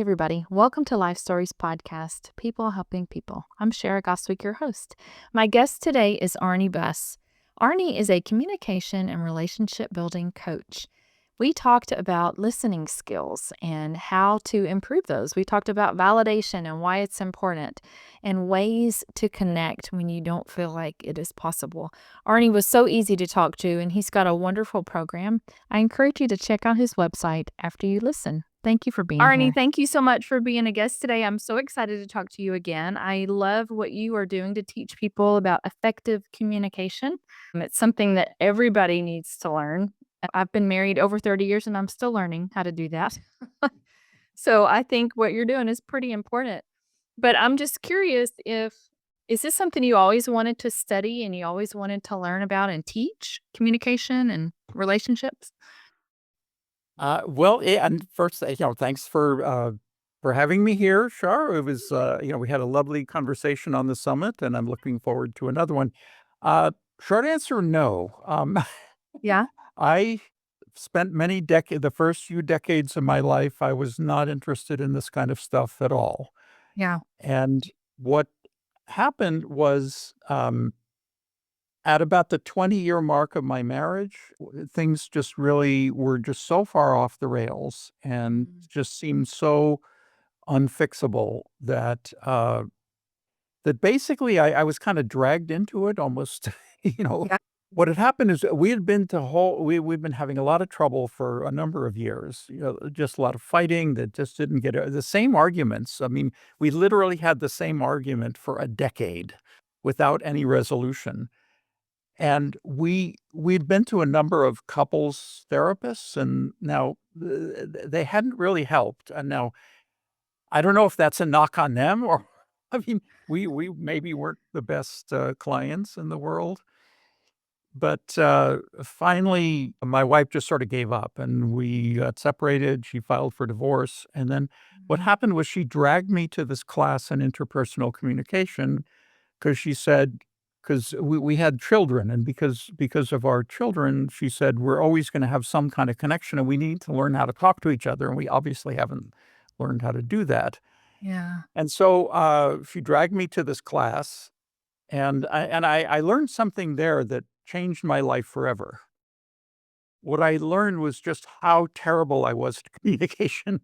everybody. Welcome to Life Stories Podcast, People Helping People. I'm Shara Goswick, your host. My guest today is Arnie Buss. Arnie is a communication and relationship building coach. We talked about listening skills and how to improve those. We talked about validation and why it's important and ways to connect when you don't feel like it is possible. Arnie was so easy to talk to, and he's got a wonderful program. I encourage you to check out his website after you listen. Thank you for being Arnie, here. thank you so much for being a guest today. I'm so excited to talk to you again. I love what you are doing to teach people about effective communication. It's something that everybody needs to learn. I've been married over 30 years and I'm still learning how to do that. So I think what you're doing is pretty important. But I'm just curious, if is this something you always wanted to study and you always wanted to learn about and teach communication and relationships? And first, thanks for having me here, Shar. It was, we had a lovely conversation on the summit, and I'm looking forward to another one. Uh, Short answer, no. Yeah. I spent the first few decades of my life, I was not interested in this kind of stuff at all. Yeah. And what happened was, at about the 20-year mark of my marriage, things just really were just so far off the rails and just seemed so unfixable that basically I was kinda dragged into it almost, you know. Yeah. What had happened is we had been to whole we've been having a lot of trouble for a number of years, just a lot of fighting that just didn't get the same arguments. I mean, we literally had the same argument for a decade without any resolution. And we'd been to a number of couples therapists, and now they hadn't really helped. And now I don't know if that's a knock on them or I mean, we maybe weren't the best clients in the world. But finally, my wife just sort of gave up, and we got separated. She filed for divorce, and then what happened was she dragged me to this class in interpersonal communication 'cause she said 'cause we had children, and because of our children, she said, "We're always gonna have some kind of connection, and we need to learn how to talk to each other," and we obviously haven't learned how to do that. Yeah. And so, she dragged me to this class, and I learned something there that changed my life forever. What I learned was just how terrible I was at communication.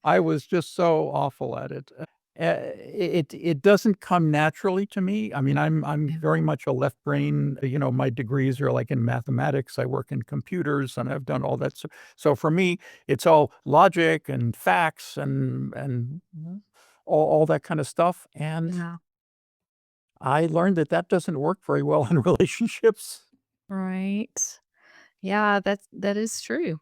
I was just so awful at it. It doesn't come naturally to me. I mean, I'm Yeah. very much a left brain, my degrees are like in mathematics. I work in computers and I've done all that. So for me, it's all logic and facts and all that kind of stuff. And Yeah. I learned that that doesn't work very well in relationships. Right. Yeah, that is true.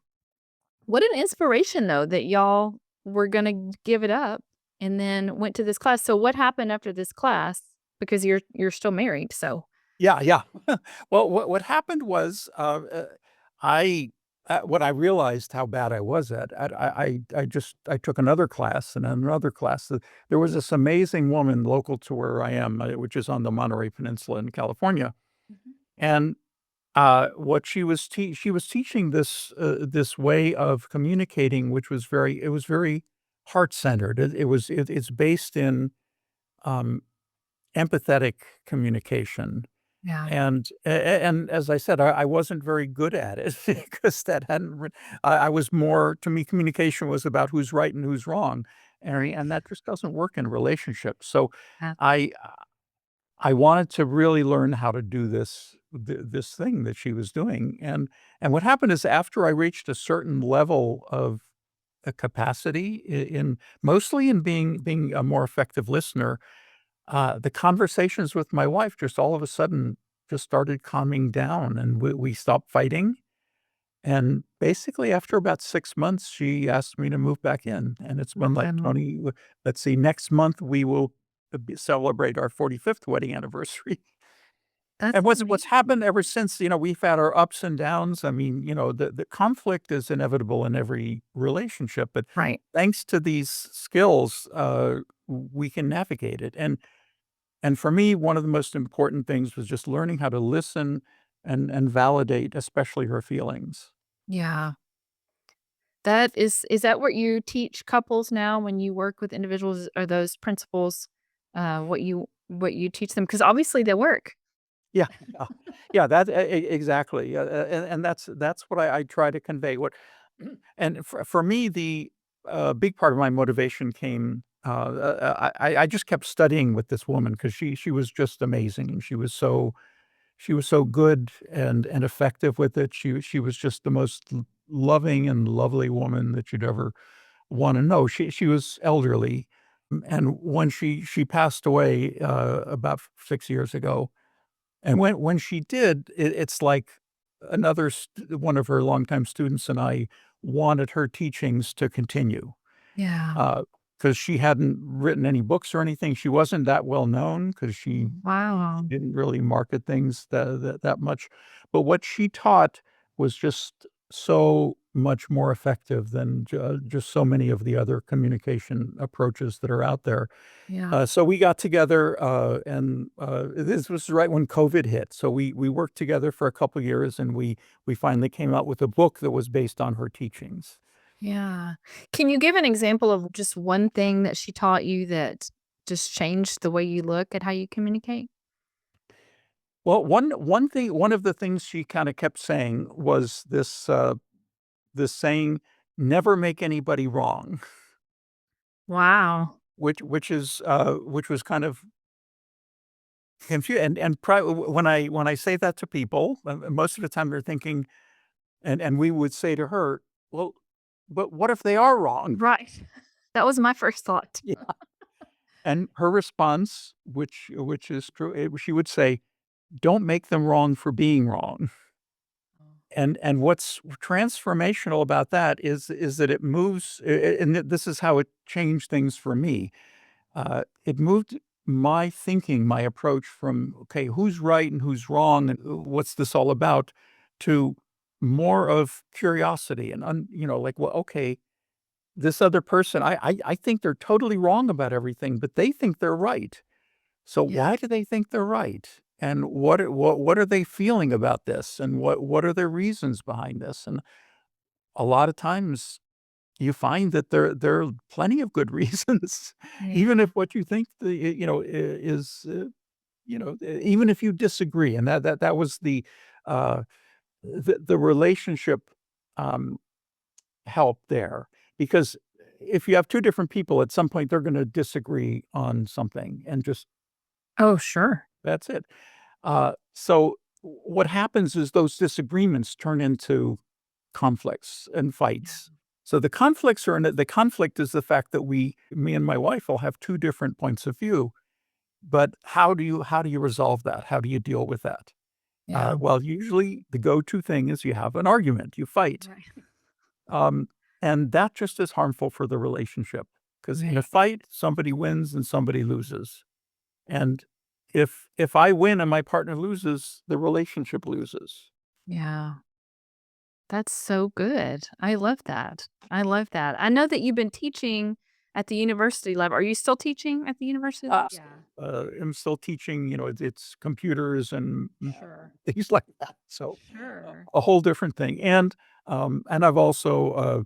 What an inspiration though that y'all were gonna give it up and then went to this class. So what happened after this class? Because you're still married, so Yeah, yeah. Well, what happened was, I when I realized how bad I was at I took another class and another class. There was this amazing woman local to where I am, which is on the Monterey Peninsula in California, Mhm. and, what she was teaching this way of communicating, which was very heart-centered. It's based in, um, empathetic communication. Yeah. And as I said, I wasn't very good at it because that hadn't re I was more to me, communication was about who's right and who's wrong, and that just doesn't work in relationships. So Yeah. I I wanted to really learn how to do this thing that she was doing, and what happened is after I reached a certain level of a capacity in mostly in being a more effective listener, the conversations with my wife just all of a sudden just started calming down, and we stopped fighting, and basically after about 6 months, she asked me to move back in, and it's been like Um, 20 let's see, next month, we will, celebrate our 45th wedding anniversary. that's And what's amazing. happened ever since, we've had our ups and downs. I mean, the conflict is inevitable in every relationship, but Right. thanks to these skills, we can navigate it, and for me, one of the most important things was just learning how to listen and validate, especially her feelings. Yeah. Is that what you teach couples now when you work with individuals? Are those principles, what you teach them? Because obviously they work. Yeah, yeah, yeah, that exactly, and that's what I try to convey. What and for me, the big part of my motivation came. I just kept studying with this woman because she was just amazing. She was so good and effective with it. She was just the most loving and lovely woman that you'd ever want to know. She was elderly, and when she passed away about 6 years ago, and when she did, it's like one of her longtime students and I wanted her teachings to continue, Yeah. because she hadn't written any books or anything. She wasn't that well known because she Wow. didn't really market things that much, but what she taught was just so much more effective than just so many of the other communication approaches that are out there. Yeah. So we got together, and this was right when COVID hit. So we worked together for a couple years, and we finally came out with a book that was based on her teachings. Yeah. Can you give an example of just one thing that she taught you that just changed the way you look at how you communicate? Well, one of the things she kind of kept saying was this saying, "Never make anybody wrong," Wow. which was kind of and when I say that to people, most of the time they're thinking, and we would say to her, "Well, but what if they are wrong?" Right. That was my first thought. Yeah. And her response, which is true, she would say, "Don't make them wrong for being wrong." And what's transformational about that is that it moves, and this is how it changed things for me. It moved my thinking, my approach from, "Okay, who's right and who's wrong, and what's this all about?" to more of curiosity and like, "Well, okay, this other person, I think they're totally wrong about everything, but they think they're right. So Yeah. why do they think they're right? And what are they feeling about this? And what are their reasons behind this?" And a lot of times you find that there are plenty of good reasons, Yeah. even if what you think is, even if you disagree. And that was uh, the relationship, um, help there, because if you have 2 different people, at some point, they're gonna disagree on something, and just Oh, sure. that's it. So what happens is those disagreements turn into conflicts and fights. So the conflict is the fact that me and my wife will have 2 different points of view, but how do you resolve that? How do you deal with that? Yeah. Well, usually the go-to thing is you have an argument, you fight. Right. Um, and that just is harmful for the relationship, because in a Right. fight, somebody wins and somebody loses. And if I win and my partner loses, the relationship loses. Yeah. That's so good. I love that. I love that. I know that you've been teaching at the university level. Are you still teaching at the university level? S I'm still teaching, it's computers and Sure. things like that, so Sure. a whole different thing, and I've also,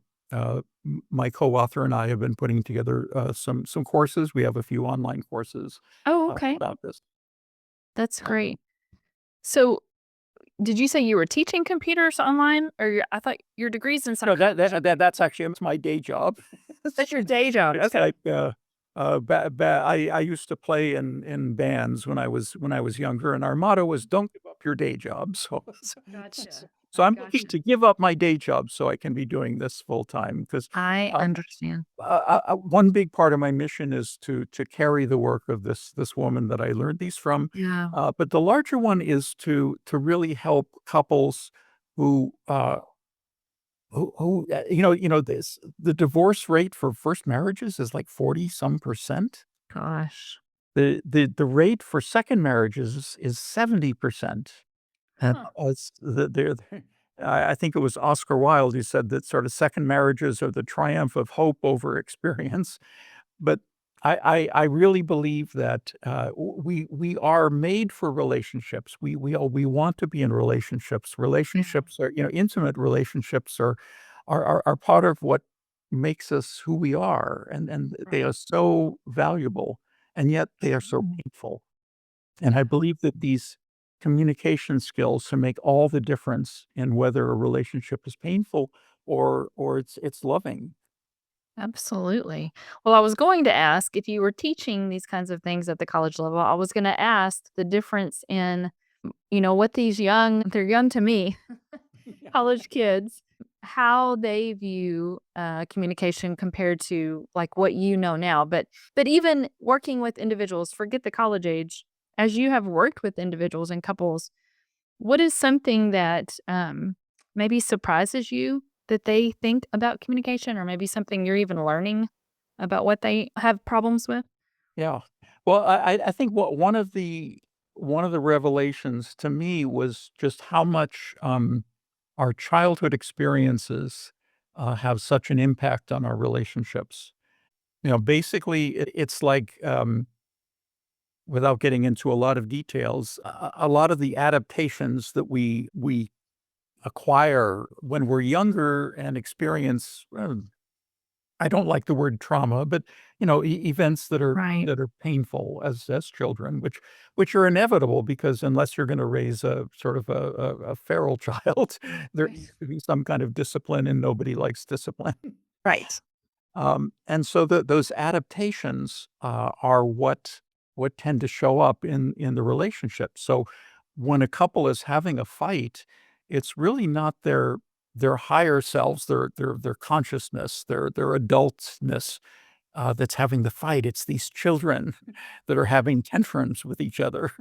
my co-author and I have been putting together, some courses. We have a few online courses, Oh, okay. about this. That's great. So, did you say you were teaching computers online, or I thought your degree's in No, psychology? that's actually it's my day job. That's your day job. It's Okay. like, I used to play in bands when I was younger, and our motto was, "Don't give up your day job." Gotcha. So I I'm looking gotcha. to give up my day job so I can be doing this full time, 'cause, I uh, understand. one big part of my mission is to carry the work of this woman that I learned these from, Yeah. but the larger one is to really help couples who, this the divorce rate for first marriages is like 40 some percent. Gosh. The rate for second marriages is 70%. And, Huh. it's I think it was Oscar Wilde who said that sort of second marriages are the triumph of hope over experience. But I really believe that, we are made for relationships. We want to be in relationships. Yeah. Relationships are, intimate relationships are part of what makes us who we are, and they are Right. so valuable, and yet they are so Mhm. painful. And I believe that these communication skills can make all the difference in whether a relationship is painful or it's loving. Absolutely. Well, I was going to ask if you were teaching these kinds of things at the college level, I was going to ask the difference in, what they're young to me, Yeah. college kids, how they view communication compared to like what you know now. But even working with individuals, forget the college age, as you have worked with individuals and couples, what is something that maybe surprises you that they think about communication, or maybe something you're even learning about what they have problems with? Yeah. Well, I think what one of the revelations to me was just how much, our childhood experiences, have such an impact on our relationships. Basically, it's like, without getting into a lot of details, a lot of the adaptations that we acquire when we're younger and experience, I don't like the word trauma, but, events Right. that are painful as children, which are inevitable because unless you're gonna raise a sort of a feral child, there Right. needs to be some kind of discipline, and nobody likes discipline. Right. And so those adaptations, are what tend to show up in the relationship. So when a couple is having a fight, it's really not their higher selves, their consciousness, their adultness, that's having the fight. It's these children that are having tantrums with each other.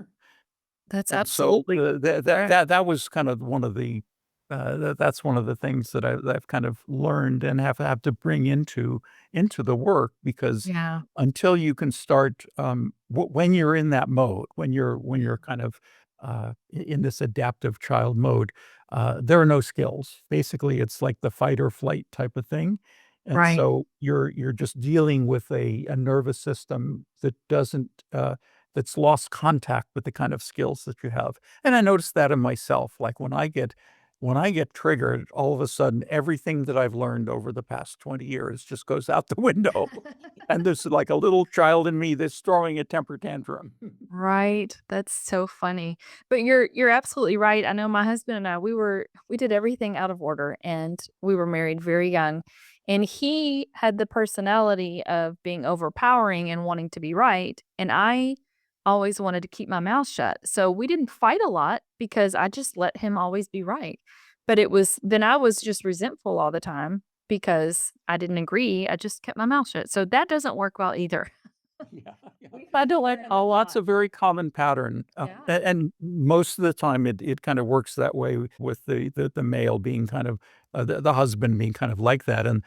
That's And so, absolutely correct. that was kind of one of the, that's one of the things that I've kind of learned and have to bring into the work because Yeah. until you can start, when you're in that mode, when Yeah. you're kind of, in this adaptive child mode, there are no skills. Basically, it's like the fight or flight type of thing, and Right. so you're just dealing with a nervous system that doesn't, that's lost contact with the kind of skills that you have. And I noticed that in myself, like when I get triggered, all of a sudden everything that I've learned over the past 20 years just goes out the window. And there's like a little child in me that's throwing a temper tantrum. Right. That's so funny. But you're absolutely right. I know my husband and I, we did everything out of order, and we were married very young. And he had the personality of being overpowering and wanting to be right, and I always wanted to keep my mouth shut. So we didn't fight a lot because I just let him always be right. But it was then I was just resentful all the time because I didn't agree. I just kept my mouth shut. So that doesn't work well either. Yeah, yeah. We had to learn a Oh, that's lot. a very common pattern, Yeah. and most of the time it kind of works that way with the male being kind of, the husband being kind of like that, and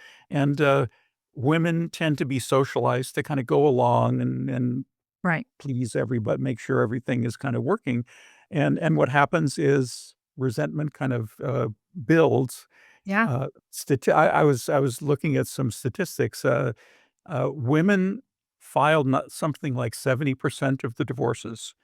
women tend to be socialized to kinda go along and Right. please everybody, make sure everything is kind of working, and what happens is resentment kind of, builds. Yeah. I was looking at some statistics, women filed not something like 70% of the divorces,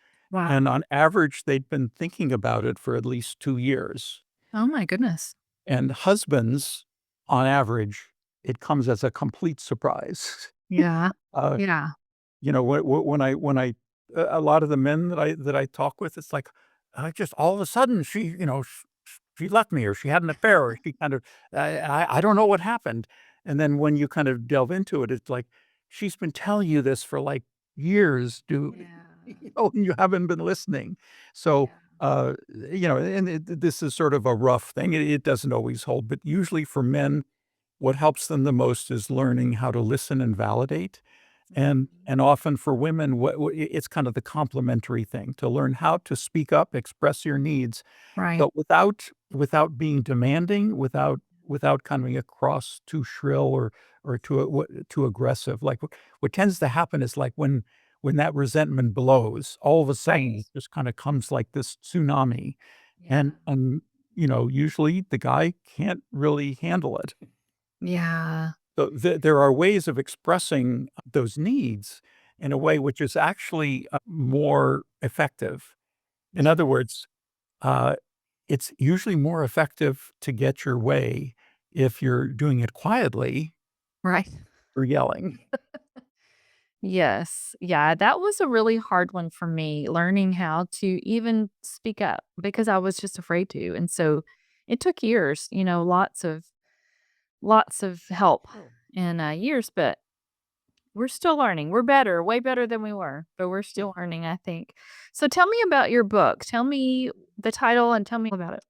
and Wow. on average, they'd been thinking about it for at least 2 years, Oh my goodness. and husbands, on average, it comes as a complete surprise. Yeah. Uh, Yeah. when I a lot of the men that I talk with, it's like, just all of a sudden she left me or she had an affair or she kind of I don't know what happened. And then when you kind of delve into it, it's like, she's been telling you this for like years, dude. Yeah. And you haven't been listening. So Yeah. and this is sort of a rough thing. It doesn't always hold, but usually for men, what helps them the most is learning how to listen and validate. Mhm. And often for women, it's kind of the complementary thing to learn how to speak up, express your needs, Right. but without being demanding, without coming across too shrill or too aggressive. Like, what tends to happen is, like, when that resentment blows, all of a sudden, Right. it just kinda comes like this tsunami, and Yeah. and, usually the guy can't really handle it. Yeah. So there are ways of expressing those needs in a way which is actually, more effective. In other Yeah. words, uh, it's usually more effective to get your way If you're doing it quietly, Right. you're yelling. Yes. Yeah, that was a really hard one for me, learning how to even speak up because I was just afraid to. And so it took years, lots of help and years, but we're still learning. We're better, way better than we were, but we're still learning, I think. So tell me about your book. Tell me the title and tell me about it.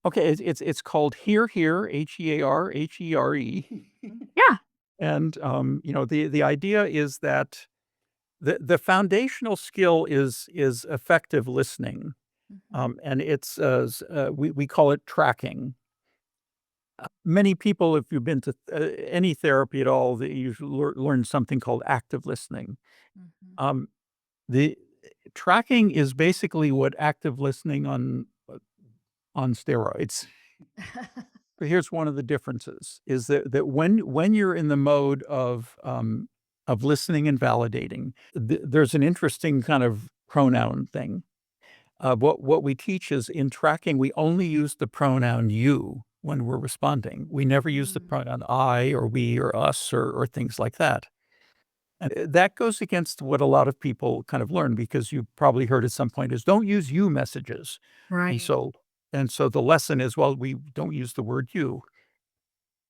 Okay, it's called Here Here, Hearhere, Yeah. and, the idea is that the foundational skill is effective listening, Mhm. and it's, we call it tracking. Many people, if you've been to, any therapy at all, that you learn something called active listening. Mhm. Um, the tracking is basically what active listening on steroids. But here's one of the differences, is that when you're in the mode of listening and validating, there's an interesting kind of pronoun thing. What we teach is in tracking, we only use the pronoun "you" when we're responding. We never use the Mm. pronoun "I" or "we" or "us" or things like that. And, that goes against what a lot of people kind of learn because you probably heard at some point is, "Don't use you messages." And Right. so and so the lesson is, well, we don't use the word "you."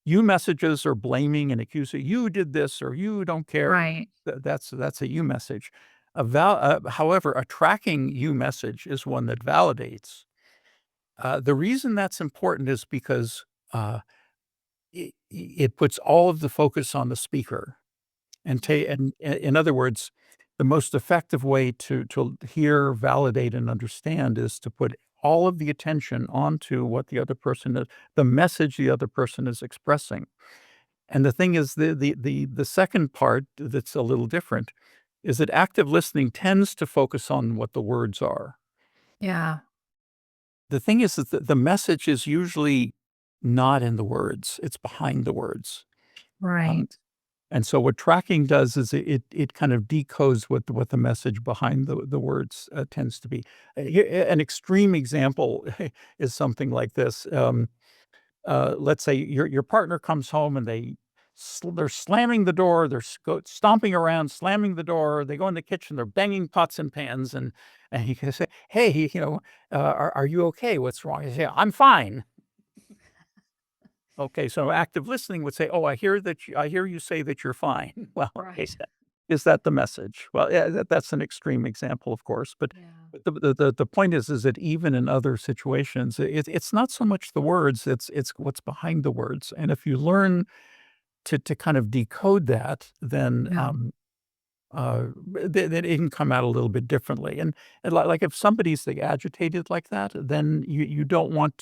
You messages are blaming and accusing, "You did this," or "You don't care." Right. That's a you message. However, a tracking you message is one that validates. The reason that's important is because, it puts all of the focus on the speaker. And in other words, the most effective way to hear, validate, and understand is to put all of the attention onto what the message the other person is expressing. And the thing is, the second part that's a little different is that active listening tends to focus on what the words are. Yeah. The thing is that the message is usually not in the words, it's behind the words. Um, Right. and so what tracking does is it kind of decodes what the message behind the words, tends to be. An extreme example is something like this. Let's say your partner comes home and they're slamming the door, they're stomping around, slamming the door. They go in the kitchen, they're banging pots and pans, and you can say, "Hey, are you okay? What's wrong?" You say, "I'm fine." Okay, so active listening would say, "Oh, I hear you say that you're fine." Well, okay, Right. is that the message? Well, yeah, that's an extreme example, of course, but Yeah. the point is that even in other situations, it's not so much the words, it's what's behind the words, and if you learn to kind of decode that, then, Yeah. then it can come out a little bit differently, and like, if somebody's, like, agitated like that, then you don't wanna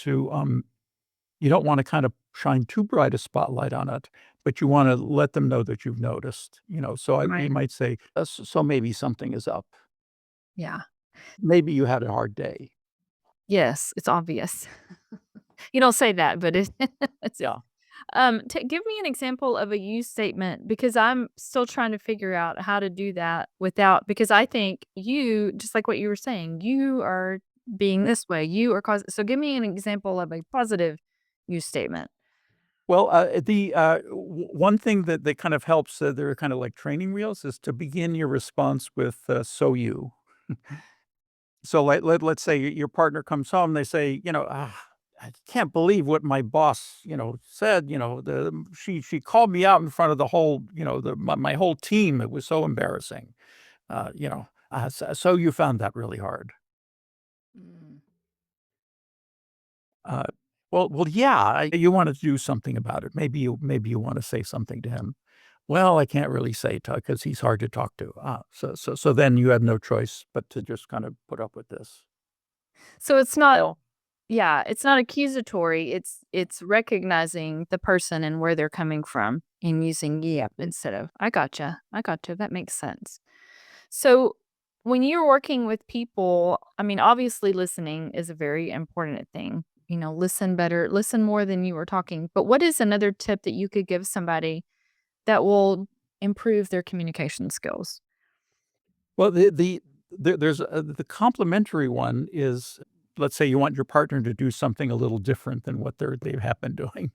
kind of shine too bright a spotlight on it, but you wanna let them know that you've noticed, so you Right. might say, "So maybe something is up. Yeah. Maybe you had a hard day." Yes, it's obvious. You don't say that, but it's Yeah. t give me an example of a "you" statement because I'm still trying to figure out how to do that without because I think you just like what you were saying, you are being this way, you are so give me an example of a positive "you" statement. Well, one thing that kind of helps, they're kind of like training wheels, is to begin your response with, "So you." So, let's say your partner comes home, they say, "I can't believe what my boss, said, she called me out in front of the whole, my whole team. It was so embarrassing." So you found that really hard." Mm. Uh, well, yeah, you wanna do something about it. Maybe you wanna say something to him. "Well, I can't really say because he's hard to talk to." So then you have no choice but to just kind of put up with this. So it's not Well, yeah, it's not accusatory, it's recognizing the person and where they're coming from and using "yep" instead of I gotcha, that makes sense. So, when you're working with people, I mean, obviously listening is a very important thing. Listen better, listen more than you were talking. But what is another tip that you could give somebody that will improve their communication skills? well, there's the complementary one is, let's say you want your partner to do something a little different than what they have been doing.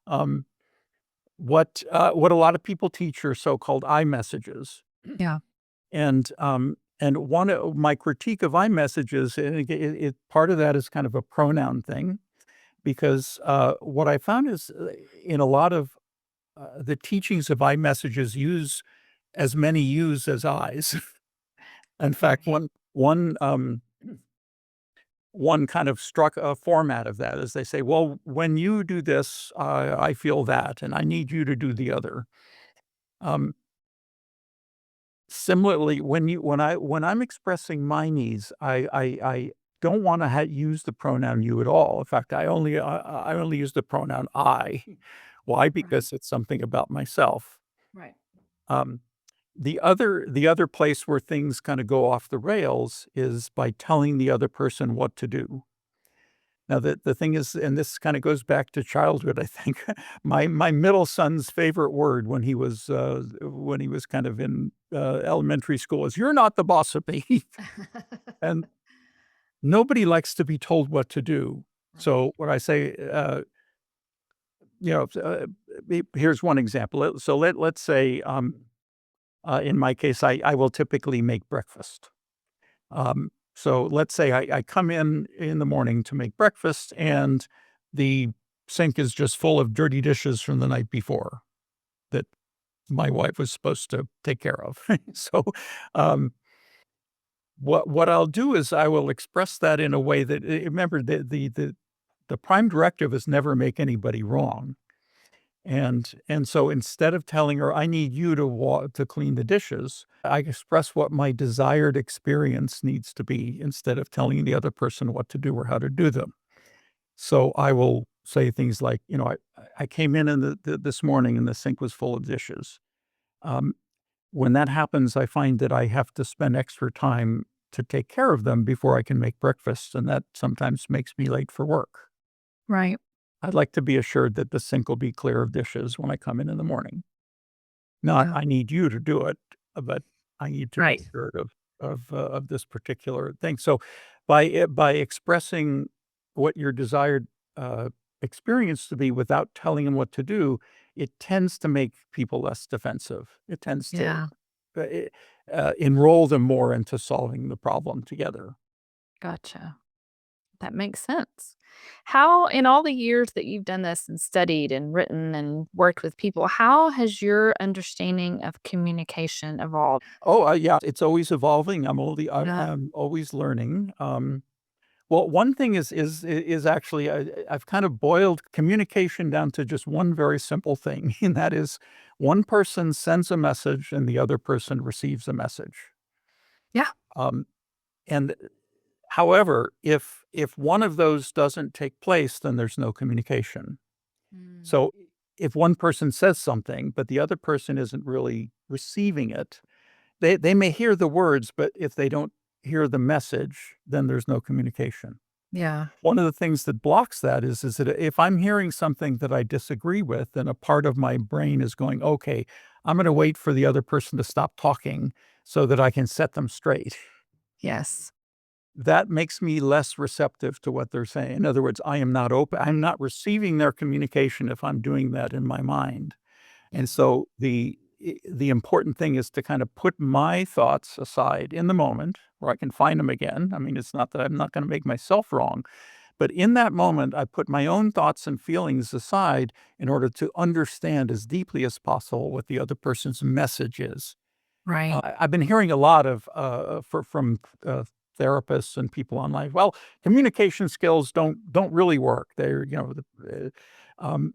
um, what a lot of people teach are so-called I messages. Yeah. And one of my critique of iMessages, and part of that is kind of a pronoun thing, because, what I found is, in a lot of, the teachings of iMessages use as many yous as Is. In fact, one kind of struck a format of that is they say, "Well, when you do this, I feel that, and I need you to do the other." Um, Similarly, when I'm expressing my needs, I don't wanna use the pronoun "you" at all. In fact, I only use the pronoun "I." Why? Right. Because it's something about myself. Right. Um, the other place where things kinda go off the rails is by telling the other person what to do. Now the thing is, and this kinda goes back to childhood, I think, my middle son's favorite word when he was kind of in, elementary school is, "You're not the boss of me." And nobody likes to be told what to do. Right. So when I say, you know, here's one example. Let's say, in my case, I will typically make breakfast. So let's say I come in the morning to make breakfast, and the sink is just full of dirty dishes from the night before that my wife was supposed to take care of. So, um, what I'll do is I will express that in a way that, remember, the prime directive is never make anybody wrong. And so instead of telling her, "I need you to clean the dishes," I express what my desired experience needs to be instead of telling the other person what to do or how to do them. So I will say things like, "I came in this morning and the sink was full of dishes." Um, when that happens, I find that I have to spend extra time to take care of them before I can make breakfast, and that sometimes makes me late for work. Right. I'd like to be assured that the sink will be clear of dishes when I come in the morning. Not, Yeah. "I need you to do it," but I need to be Right. assured of this particular thing. So, by expressing what your desired, uh, experience to be without telling them what to do, it tends to make people less defensive. It tends to, Yeah. uh, eh enroll them more into solving the problem together. Gotcha. That makes sense. How, in all the years that you've done this and studied and written and worked with people, how has your understanding of communication evolved? Oh, yeah, it's always evolving. Yeah. I'm always learning. Well, one thing is actually, I've kind of boiled communication down to just one very simple thing, and that is one person sends a message and the other person receives a message. Yeah. Um, and however, if one of those doesn't take place, then there's no communication. Mm. So if one person says something, but the other person isn't really receiving it, they may hear the words, but if they don't hear the message, then there's no communication. Yeah. One of the things that blocks that is that if I'm hearing something that I disagree with, then a part of my brain is going, "Okay, I'm gonna wait for the other person to stop talking so that I can set them straight." Yes. That makes me less receptive to what they're saying. In other words, I'm not receiving their communication if I'm doing that in my mind. Yeah. And so the important thing is to kind of put my thoughts aside in the moment where I can find them again. I mean, it's not that I'm not gonna make myself wrong, but in that moment, I put my own thoughts and feelings aside in order to understand as deeply as possible what the other person's message is. Right. I've been hearing a lot from therapists and people online. Well, communication skills don't really work. They're, um,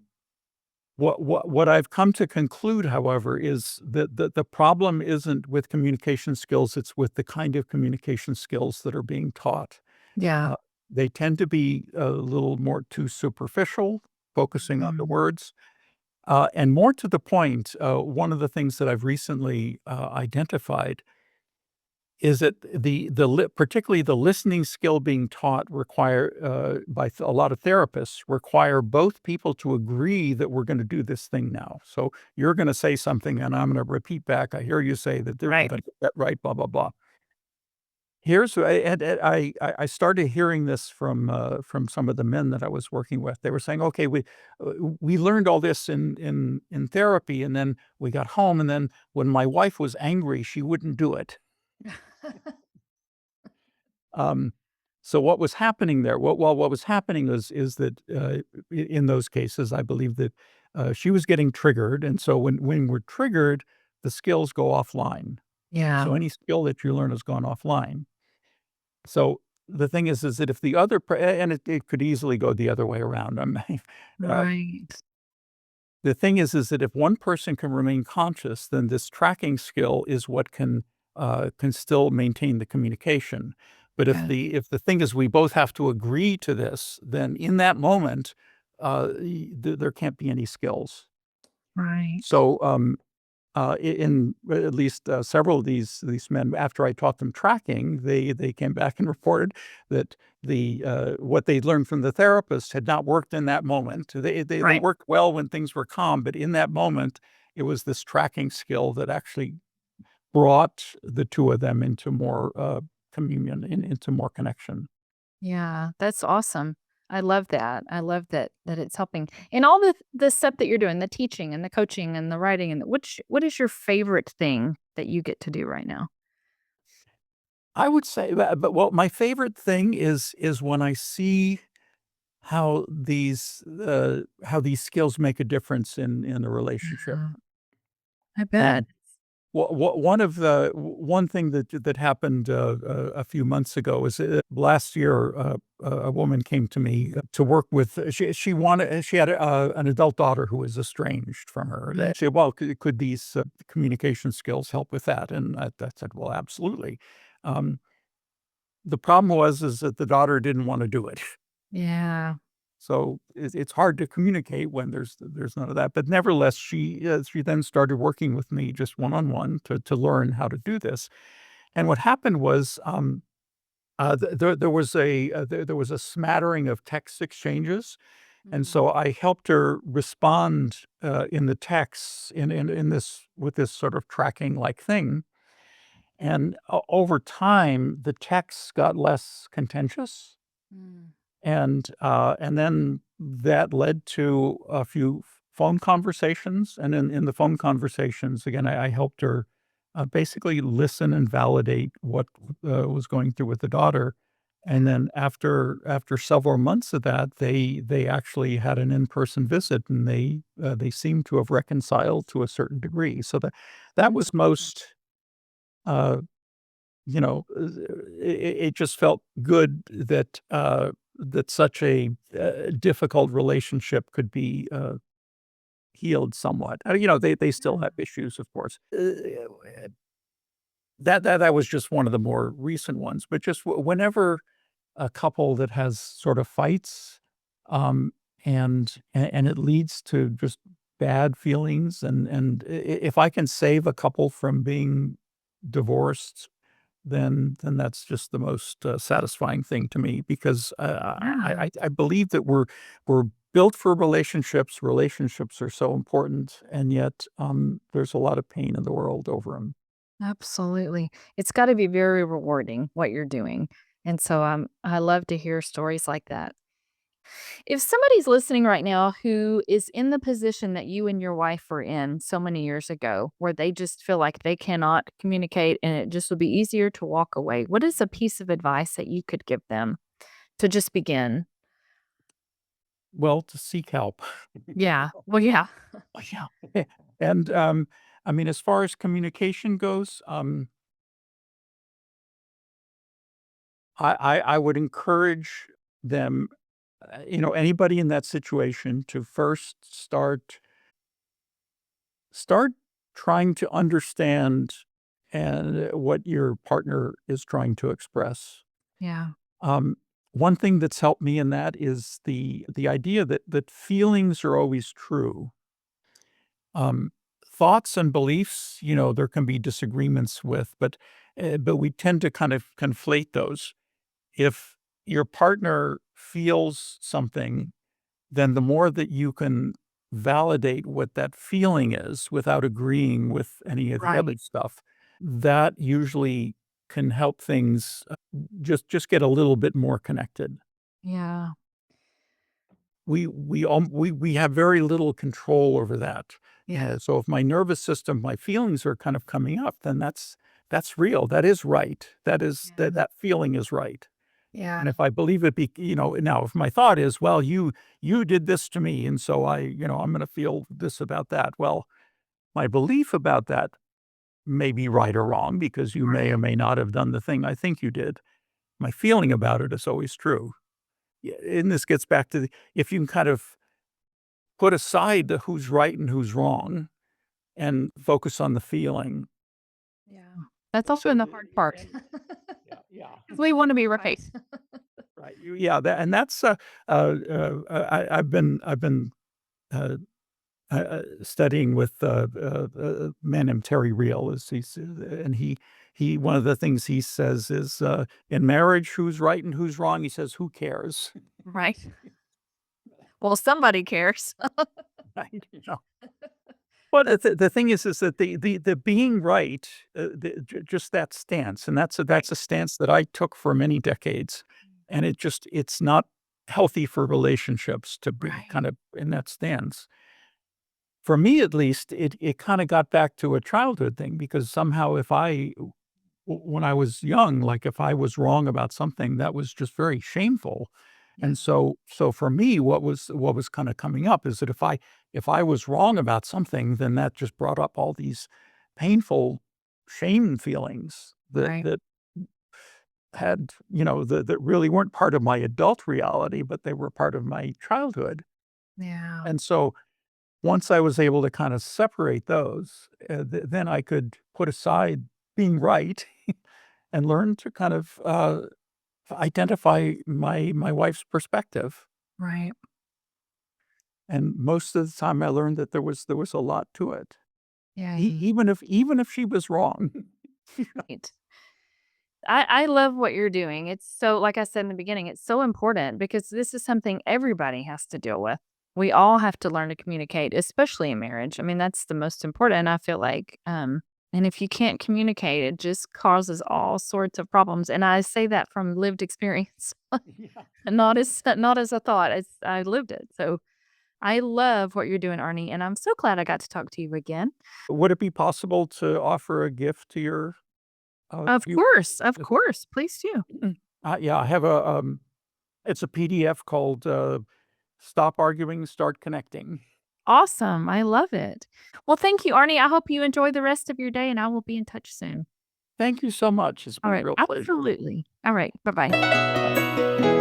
what I've come to conclude, however, is that the problem isn't with communication skills, it's with the kind of communication skills that are being taught. Yeah. Uh, they tend to be a little more too superficial, focusing on the Mhm. words, and more to the point. One of the things that I've recently, identified is that particularly the listening skill being taught by a lot of therapists require both people to agree that we're gonna do this thing now. So you're gonna say something and I'm gonna repeat back, "I hear you say that this is Right. gonna get that right, blah, blah, blah." Here's and I started hearing this from some of the men that I was working with. They were saying, "Okay, we learned all this in therapy, and then we got home, and then when my wife was angry, she wouldn't do it." Um, so what was happening there? What was happening is that, in those cases, I believe that, she was getting triggered, and so when we're triggered, the skills go offline. Yeah, So any skill that you learn has gone offline. So the thing is that if the other and it could easily go the other way around. Uh, right. the thing is that if one person can remain conscious, then this tracking skill is what can still maintain the communication. But Yeah, if the thing is we both have to agree to this, then in that moment, there can't be any skills. right. So in at least several of these men, after I taught them tracking, they came back and reported that what they learned from the therapist had not worked in that moment. They Right. worked well when things were calm, but in that moment, it was this tracking skill that actually brought the two of them into more communion, into more connection. Yeah, that's awesome. I love that. I love that it's helping. And all the stuff that you're doing, the teaching and the coaching and the writing and what is your favorite thing that you get to do right now? I would say, but well, my favorite thing is when I see how these skills make a difference in a relationship. Yeah, I bet. Um, one of the one thing that happened, a few months ago is, last year, a woman came to me to work with she had, an adult daughter who was estranged from her. Mm, She said, "Well, could these, communication skills help with that?" And I said, "Well, absolutely." Um, the problem is that the daughter didn't wanna do it. yeah. So it's hard to communicate when there's none of that. But nevertheless, she then started working with me just one on one to learn how to do this. And what happened was, there was a smattering of text exchanges, and Mm, so I helped her respond in the texts in this with this sort of tracking like thing. And over time, the texts got less contentious. mm. And then that led to a few phone conversations, and in the phone conversations, again, I helped her, basically listen and validate what, was going through with the daughter, and then after several months of that, they actually had an in-person visit, and they seemed to have reconciled to a certain degree, so that That's was most, uh it just felt good that such a, difficult relationship could be, healed somewhat. They still have issues, of course. That was just one of the more recent ones, but just whenever a couple that has sort of fights, um, and it leads to just bad feelings, and if I can save a couple from being divorced, then that's just the most, satisfying thing to me because, yeah. I believe that we're built for relationships. Relationships are so important, and yet, there's a lot of pain in the world over them. Absolutely. It's gotta be very rewarding what you're doing, and so, I love to hear stories like that. If somebody's listening right now who is in the position that you and your wife were in so many years ago, where they just feel like they cannot communicate and it just would be easier to walk away, what is a piece of advice that you could give them to just begin? Well, to seek help. Yeah. Well, yeah. Yeah. And, I mean, as far as communication goes, I would encourage them, anybody in that situation to first start trying to understand and what your partner is trying to express. Yeah. Um, one thing that's helped me in that is the idea that feelings are always true. Um, thoughts and beliefs, there can be disagreements with, but we tend to kind of conflate those. If your partner feels something, then the more that you can validate what that feeling is without agreeing with any of the other Right. stuff, that usually can help things, just get a little bit more connected. Yeah. We have very little control over that. Yeah. So if my nervous system, my feelings are kind of coming up, then that's real. That is right. That feeling is right. Yeah. And if I believe it, now if my thought is, well, you did this to me, and so I'm going to feel this about that. Well, my belief about that may be right or wrong because you may or Right. may not have done the thing I think you did. My feeling about it is always true. And this gets back to if you can kind of put aside the who's right and who's wrong and focus on the feeling. Yeah. That's also the hard part. Yeah, yeah. 'Cause we wanna be right. Right. Yeah, that's, I've been, uh, studying with, a man named Terry Real, and he one of the things he says is, "In marriage, who's right and who's wrong?" He says, "Who cares?" Right. Well, somebody cares. Right, Well, the thing is that the being right, just that stance, and Right. that's a stance that I took for many decades, and it's not healthy for relationships to be Right. kind of in that stance. For me, at least, it kinda got back to a childhood thing because somehow if when I was young, like, if I was wrong about something, that was just very shameful, Yeah. and so for me, what was kinda coming up is that if I was wrong about something, then that just brought up all these painful shame feelings Right. that that really weren't part of my adult reality, but they were part of my childhood, Yeah. and so once I was able to kinda separate those, then I could put aside being right and learn to kind of, identify my wife's perspective, Right. and most of the time I learned that there was a lot to it, Yeah. even if she was wrong. Right. I love what you're doing. It's so like I said in the beginning, it's so important because this is something everybody has to deal with. We all have to learn to communicate, especially in marriage. I mean, that's the most important, I feel like. And if you can't communicate, it just causes all sorts of problems. And I say that from lived experience, Yeah. not as a thought. As I lived it. So I love what you're doing, Arnie, and I'm so glad I got to talk to you again. Would it be possible to offer a gift to your, you Of course, please do. yeah, I have it's a PDF called, "Stop Arguing, Start Connecting." Awesome. I love it. Well, thank you, Arnie. I hope you enjoy the rest of your day, and I will be in touch soon. Thank you so much. It's All been a right. real pleasure. Absolutely. All right. Bye bye. Bye.